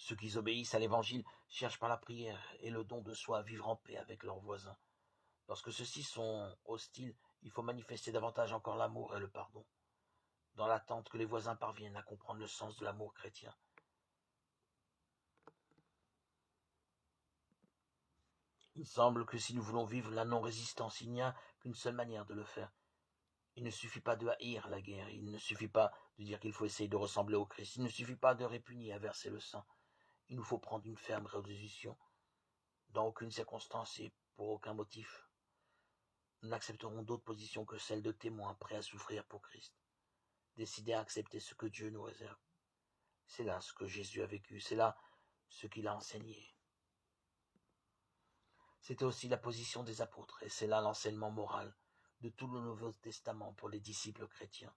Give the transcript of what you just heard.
Ceux qui obéissent à l'Évangile cherchent par la prière et le don de soi à vivre en paix avec leurs voisins. Lorsque ceux-ci sont hostiles, il faut manifester davantage encore l'amour et le pardon, dans l'attente que les voisins parviennent à comprendre le sens de l'amour chrétien. Il semble que si nous voulons vivre la non-résistance, il n'y a qu'une seule manière de le faire. Il ne suffit pas de haïr la guerre, il ne suffit pas de dire qu'il faut essayer de ressembler au Christ, il ne suffit pas de répugner à verser le sang. Il nous faut prendre une ferme résolution. Dans aucune circonstance et pour aucun motif, nous n'accepterons d'autre position que celle de témoins prêts à souffrir pour Christ, décidés à accepter ce que Dieu nous réserve. C'est là ce que Jésus a vécu, c'est là ce qu'il a enseigné. C'était aussi la position des apôtres, et c'est là l'enseignement moral de tout le Nouveau Testament pour les disciples chrétiens.